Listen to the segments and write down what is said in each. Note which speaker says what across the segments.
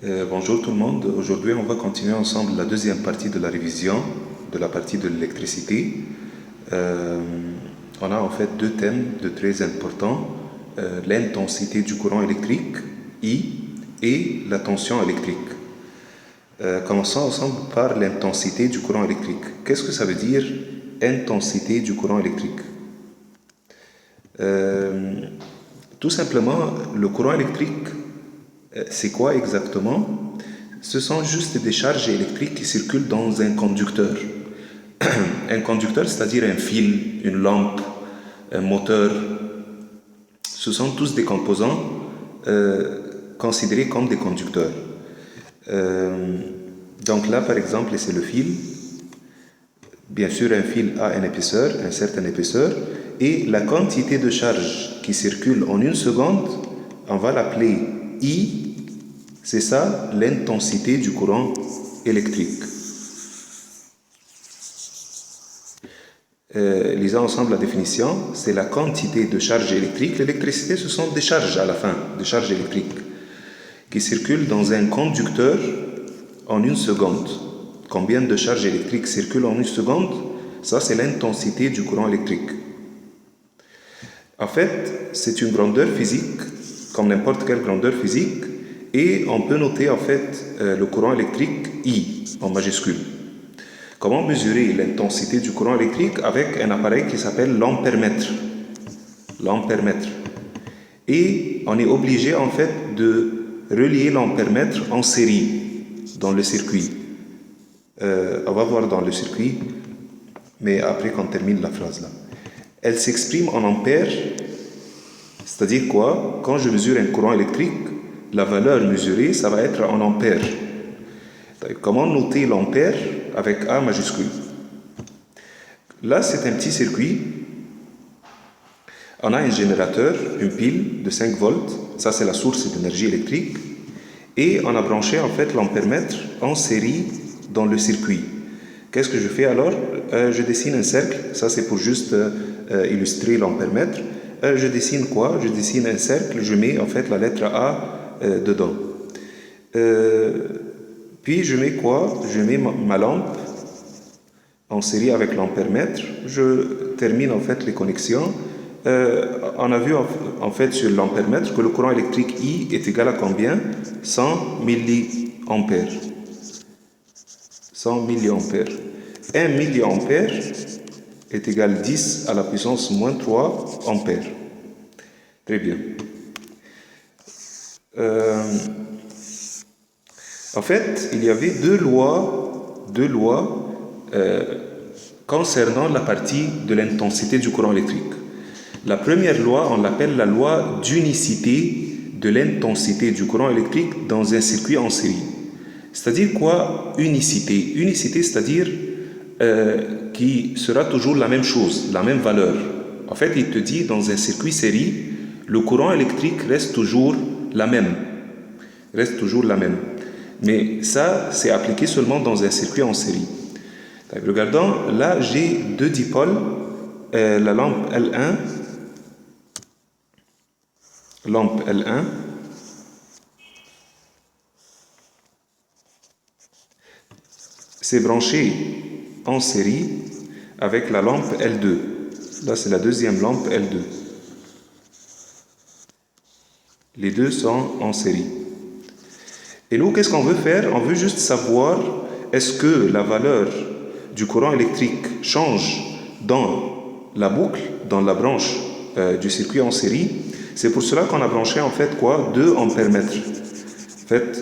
Speaker 1: Bonjour tout le monde. Aujourd'hui, on va continuer ensemble la deuxième partie de la révision de la partie de l'électricité. Euh, on a en fait deux thèmes de très importants, l'intensité du courant électrique, I, et la tension électrique. Commençons ensemble par l'intensité du courant électrique. Qu'est-ce que ça veut dire, intensité du courant électrique? Euh, Tout simplement, le courant électrique, c'est quoi exactement? Ce sont juste des charges électriques qui circulent dans un conducteur. Un conducteur, c'est-à-dire un fil, une lampe, un moteur. Ce sont tous des composants considérés comme des conducteurs. Euh, donc là, par exemple, c'est le fil. Bien sûr, un fil a une épaisseur, une certaine épaisseur, et la quantité de charge qui circule en une seconde, on va l'appeler I. C'est ça l'intensité du courant électrique. Lisons ensemble la définition. C'est la quantité de charge électrique. L'électricité, ce sont des charges à la fin, des charges électriques, qui circulent dans un conducteur en une seconde. Combien de charges électriques circulent en une seconde? Ça, c'est l'intensité du courant électrique. En fait, c'est une grandeur physique, comme n'importe quelle grandeur physique, et on peut noter en fait le courant électrique I en majuscule. Comment mesurer l'intensité du courant électrique? Avec un appareil qui s'appelle l'ampèremètre. L'ampèremètre. Et on est obligé en fait de relier l'ampèremètre en série dans le circuit. On va voir dans le circuit, mais après qu'on termine la phrase là. Elle s'exprime en ampères, c'est-à-dire quoi? Quand je mesure un courant électrique, la valeur mesurée, ça va être en ampères. Comment noter l'ampère avec A majuscule? Là, c'est un petit circuit. On a un générateur, une pile de 5 volts. Ça, c'est la source d'énergie électrique. Et on a branché en fait l'ampèremètre en série dans le circuit. Qu'est-ce que je fais alors? Je dessine un cercle. Ça, c'est pour juste illustrer l'ampèremètre. Je dessine quoi? Je dessine un cercle. Je mets en fait la lettre A dedans. Puis je mets quoi? Je mets ma lampe en série avec l'ampèremètre. Je termine en fait les connexions. On a vu en fait sur l'ampèremètre que le courant électrique I est égal à combien? 100 milliampères. 100 milliampères. 1 milliampère est égal à 10 à la puissance moins 3 ampères. Très bien. En fait, il y avait deux lois concernant la partie de l'intensité du courant électrique. La première loi, on l'appelle la loi d'unicité de l'intensité du courant électrique dans un circuit en série. C'est-à-dire quoi, unicité? Unicité, c'est-à-dire qui sera toujours la même chose, la même valeur. En fait, il te dit, dans un circuit série, le courant électrique reste toujours la même. Reste toujours la même. Mais ça, c'est appliqué seulement dans un circuit en série. Regardons, là, j'ai deux dipôles, la lampe L1, c'est branché en série avec la lampe L2. Là, c'est la deuxième lampe L2. Les deux sont en série. Et nous, qu'est-ce qu'on veut faire? On veut juste savoir est-ce que la valeur du courant électrique change dans la boucle, dans la branche du circuit en série. C'est pour cela qu'on a branché en fait quoi? 2 ampèremètres. En fait,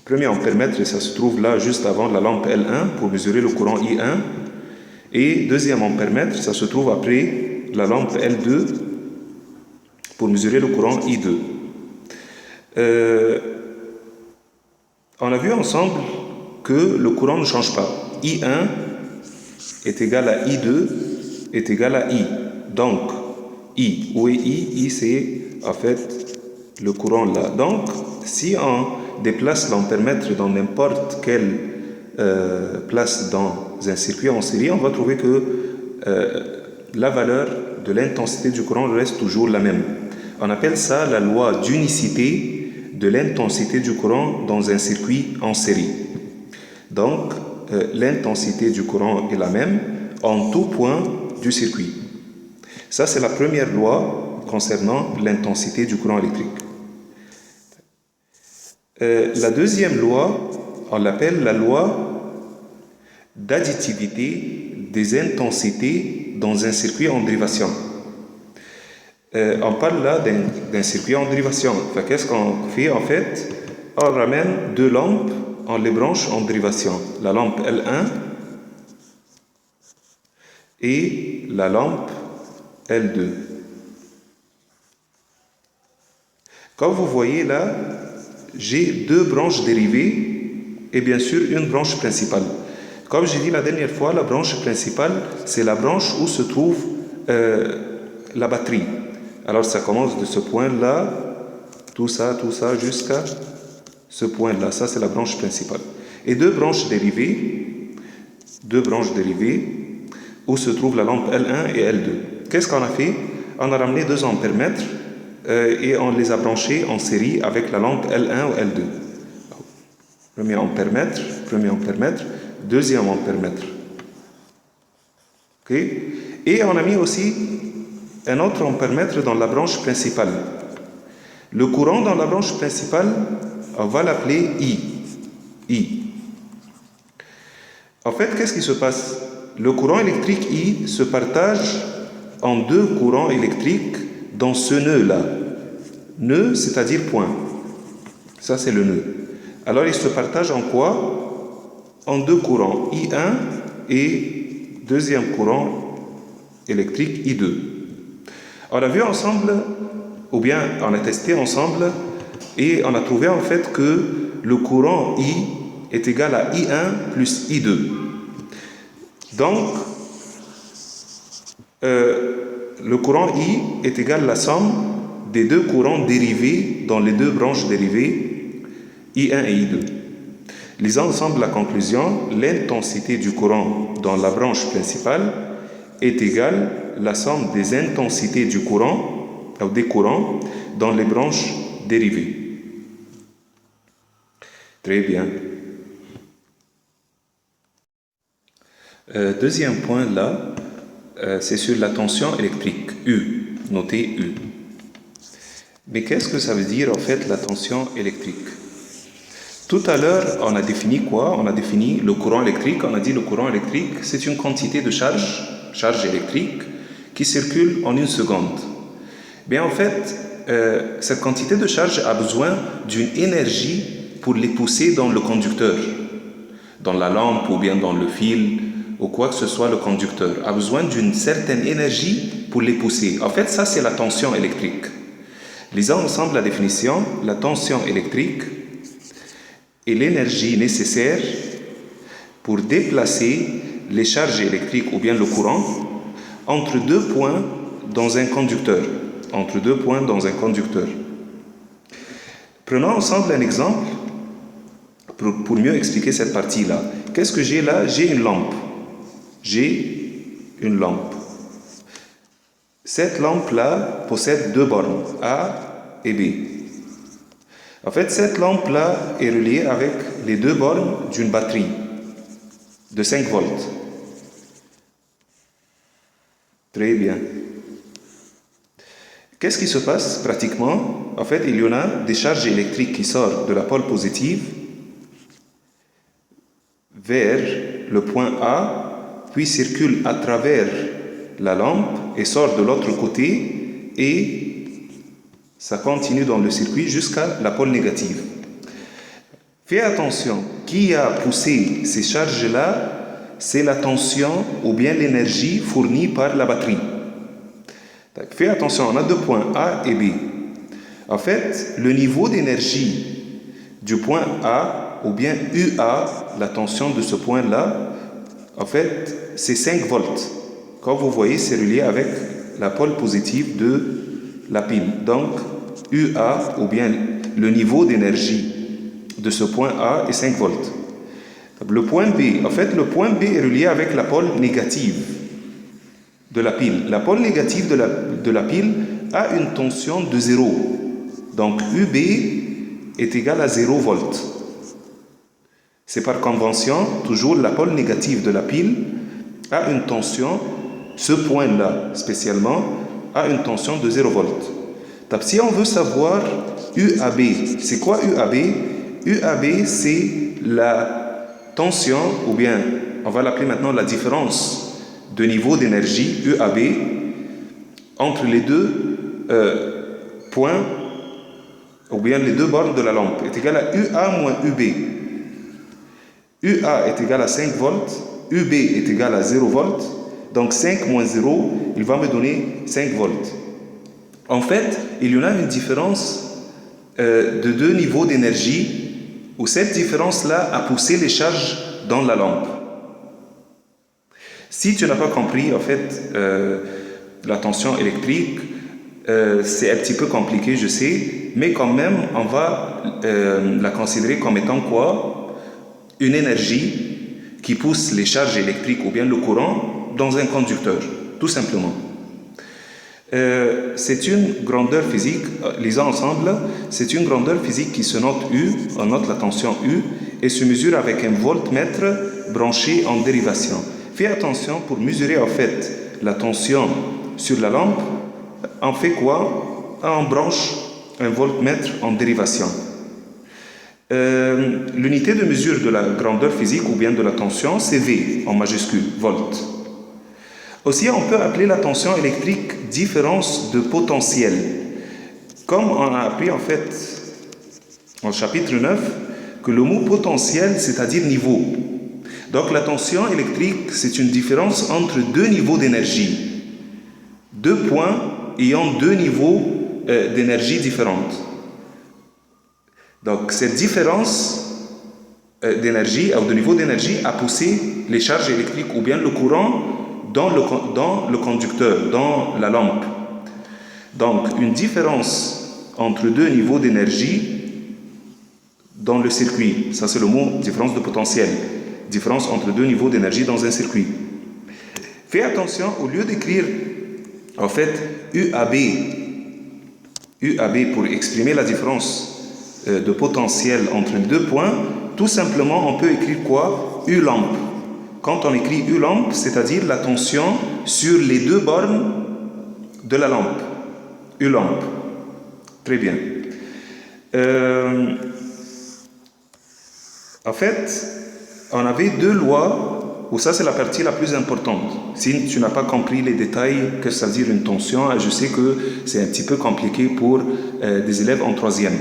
Speaker 1: premier ampèremètre, ça se trouve là juste avant la lampe L1 pour mesurer le courant I1. Et deuxième ampèremètre, ça se trouve après la lampe L2 pour mesurer le courant I2. On a vu ensemble que le courant ne change pas. I1 est égal à I2 est égal à I. Donc, I, où est I? I, c'est en fait le courant là. Donc, si on déplace l'ampèremètre dans n'importe quelle place dans un circuit en série, on va trouver que la valeur de l'intensité du courant reste toujours la même. On appelle ça la loi d'unicité de l'intensité du courant dans un circuit en série. Donc, l'intensité du courant est la même en tout point du circuit. Ça, c'est la première loi concernant l'intensité du courant électrique. La deuxième loi, on l'appelle la loi d'additivité des intensités dans un circuit en dérivation. On parle là d'un circuit en dérivation. Qu'est-ce qu'on fait en fait? On ramène deux lampes, on les branche en dérivation. La lampe L1 et la lampe L2. Comme vous voyez là, j'ai deux branches dérivées et bien sûr une branche principale. Comme j'ai dit la dernière fois, la branche principale, c'est la branche où se trouve la batterie. Alors ça commence de ce point-là, tout ça jusqu'à ce point-là. Ça, c'est la branche principale. Et deux branches dérivées où se trouve la lampe L1 et L2. Qu'est-ce qu'on a fait? On a ramené deux ampèremètres et on les a branchés en série avec la lampe L1 ou L2. Premier ampèremètre, deuxième ampèremètre. Okay? Et on a mis aussi un autre ampèremètre dans la branche principale. Le courant dans la branche principale, on va l'appeler I. En fait, qu'est-ce qui se passe? Le courant électrique I se partage en deux courants électriques dans ce nœud-là. Nœud, c'est-à-dire point. Ça, c'est le nœud. Alors, il se partage en quoi? En deux courants, I1 et deuxième courant électrique, I2. On a vu ensemble, ou bien on a testé ensemble, et on a trouvé en fait que le courant I est égal à I1 plus I2. Donc, le courant I est égal à la somme des deux courants dérivés dans les deux branches dérivées, I1 et I2. Lisons ensemble la conclusion. L'intensité du courant dans la branche principale est égale à la somme des intensités du courant, ou des courants, dans les branches dérivées. Très bien. Deuxième point là, c'est sur la tension électrique, U, notez U. Mais qu'est-ce que ça veut dire en fait la tension électrique? Tout à l'heure, on a défini quoi? On a défini le courant électrique. On a dit le courant électrique, c'est une quantité de charge électrique, qui circule en une seconde. Bien en fait, cette quantité de charge a besoin d'une énergie pour les pousser dans le conducteur, dans la lampe ou bien dans le fil, ou quoi que ce soit, le conducteur a besoin d'une certaine énergie pour les pousser. En fait, ça, c'est la tension électrique. Lisons ensemble la définition. La tension électrique est l'énergie nécessaire pour déplacer les charges électriques ou bien le courant entre deux points dans un conducteur. Prenons ensemble un exemple pour mieux expliquer cette partie-là. Qu'est-ce que j'ai là? J'ai une lampe. Cette lampe-là possède deux bornes, A et B. En fait, cette lampe-là est reliée avec les deux bornes d'une batterie de 5 volts. Très bien. Qu'est-ce qui se passe pratiquement? En fait, il y en a des charges électriques qui sortent de la pôle positive vers le point A, puis circulent à travers la lampe et sortent de l'autre côté et ça continue dans le circuit jusqu'à la pôle négative. Fais attention, qui a poussé ces charges-là? C'est la tension ou bien l'énergie fournie par la batterie. Fais attention, on a deux points A et B. En fait, le niveau d'énergie du point A ou bien UA, la tension de ce point-là, en fait, c'est 5 volts. Comme vous voyez, c'est relié avec la pôle positive de la pile. Donc, UA, ou bien le niveau d'énergie de ce point A est 5 volts. Le point B, en fait, le point B est relié avec la pôle négative de la pile. La pôle négative de la pile a une tension de 0. Donc, UB est égal à 0 volts. C'est par convention, toujours la pôle négative de la pile a une tension, ce point-là spécialement, a une tension de 0 volts. Donc, si on veut savoir UAB, c'est quoi UAB? UAB, c'est la tension, ou bien on va l'appeler maintenant la différence de niveau d'énergie, UAB, entre les deux points, ou bien les deux bornes de la lampe, est égal à UA moins UB. UA est égal à 5 volts, UB est égal à 0 volts, donc 5 moins 0, il va me donner 5 volts. En fait, il y en a une différence de deux niveaux d'énergie, où cette différence-là a poussé les charges dans la lampe. Si tu n'as pas compris, en fait, la tension électrique, c'est un petit peu compliqué, je sais, mais quand même, on va la considérer comme étant quoi? Une énergie qui pousse les charges électriques ou bien le courant dans un conducteur, tout simplement. C'est une grandeur physique, lisons ensemble, c'est une grandeur physique qui se note U, on note la tension U, et se mesure avec un voltmètre branché en dérivation. Fais attention, pour mesurer en fait la tension sur la lampe, on fait quoi? On branche un voltmètre en dérivation. L'unité de mesure de la grandeur physique ou bien de la tension, c'est V en majuscule, volt. Aussi, on peut appeler la tension électrique différence de potentiel. Comme on a appris en fait en chapitre 9 que le mot potentiel, c'est-à-dire niveau. Donc la tension électrique, c'est une différence entre deux niveaux d'énergie. Deux points ayant deux niveaux d'énergie différentes. Donc cette différence d'énergie, ou de niveau d'énergie, a poussé les charges électriques ou bien le courant dans le conducteur, dans la lampe. Donc une différence entre deux niveaux d'énergie dans le circuit, ça c'est le mot différence de potentiel, différence entre deux niveaux d'énergie dans un circuit. Fais attention, au lieu d'écrire en fait UAB pour exprimer la différence de potentiel entre les deux points, tout simplement on peut écrire quoi? U lampe. Quand on écrit U lampe, c'est-à-dire la tension sur les deux bornes de la lampe. U lampe. Très bien. En fait, on avait deux lois, où ça c'est la partie la plus importante. Si tu n'as pas compris les détails, que ça veut dire une tension, je sais que c'est un petit peu compliqué pour des élèves en troisième.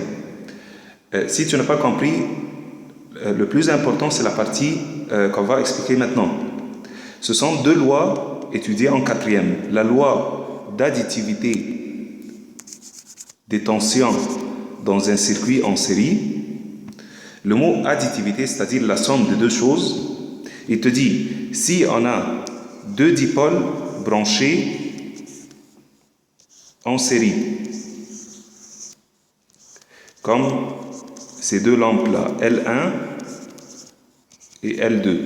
Speaker 1: Si tu n'as pas compris, le plus important c'est la partie qu'on va expliquer maintenant. Ce sont deux lois étudiées en quatrième. La loi d'additivité des tensions dans un circuit en série. Le mot additivité, c'est-à-dire la somme de deux choses, il te dit, si on a deux dipôles branchés en série, comme ces deux lampes-là, L1 et L2.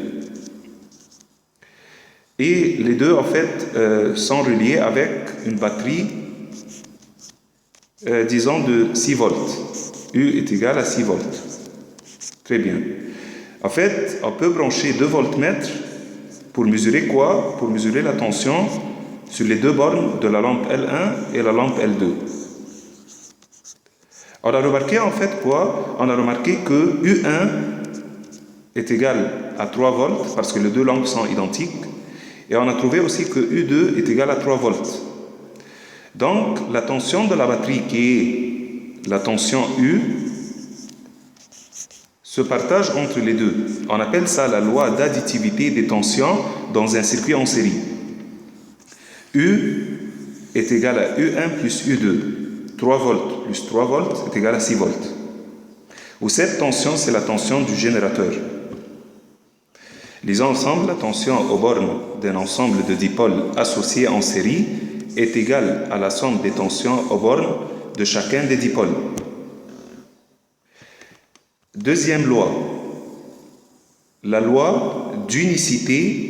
Speaker 1: Et les deux, en fait, sont reliés avec une batterie, disons, de 6 volts. U est égal à 6 volts. Très bien. En fait, on peut brancher deux voltmètres pour mesurer quoi? Pour mesurer la tension sur les deux bornes de la lampe L1 et la lampe L2. On a remarqué en fait quoi? On a remarqué que U1 est égal à 3 volts parce que les deux lampes sont identiques. Et on a trouvé aussi que U2 est égal à 3 volts. Donc, la tension de la batterie qui est la tension U se partage entre les deux. On appelle ça la loi d'additivité des tensions dans un circuit en série. U est égal à U1 plus U2. 3 volts plus 3 volts est égal à 6 volts. Où cette tension, c'est la tension du générateur. Lisons ensemble, la tension aux bornes d'un ensemble de dipôles associés en série est égale à la somme des tensions aux bornes de chacun des dipôles. Deuxième loi, la loi d'unicité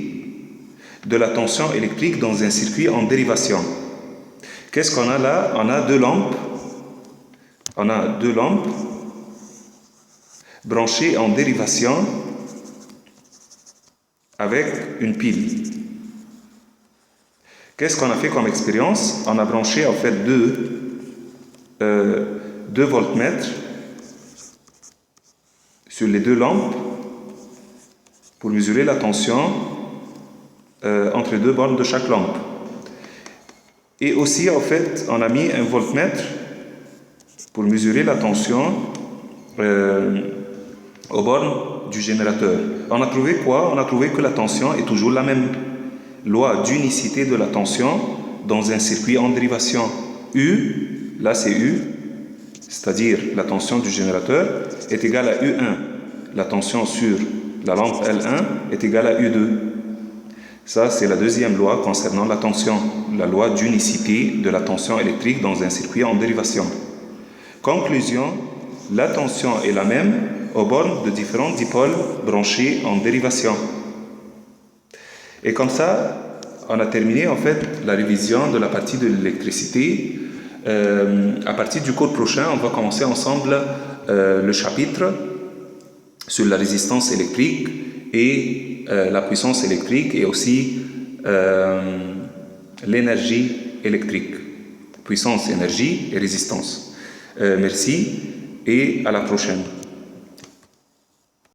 Speaker 1: de la tension électrique dans un circuit en dérivation. Qu'est-ce qu'on a là? On a deux lampes. branché en dérivation avec une pile. Qu'est-ce qu'on a fait comme expérience? On a branché en fait deux voltmètres sur les deux lampes pour mesurer la tension entre les deux bornes de chaque lampe. Et aussi, en fait, on a mis un voltmètre pour mesurer la tension aux bornes du générateur. On a trouvé quoi? On a trouvé que la tension est toujours la même. Loi d'unicité de la tension dans un circuit en dérivation. U, là c'est U, c'est-à-dire la tension du générateur, est égale à U1. La tension sur la lampe L1 est égale à U2. Ça, c'est la deuxième loi concernant la tension, la loi d'unicité de la tension électrique dans un circuit en dérivation. Conclusion, la tension est la même aux bornes de différents dipôles branchés en dérivation. Et comme ça, on a terminé en fait la révision de la partie de l'électricité. À partir du cours prochain, on va commencer ensemble le chapitre sur la résistance électrique et la puissance électrique et aussi l'énergie électrique. Puissance, énergie et résistance. Merci et à la prochaine.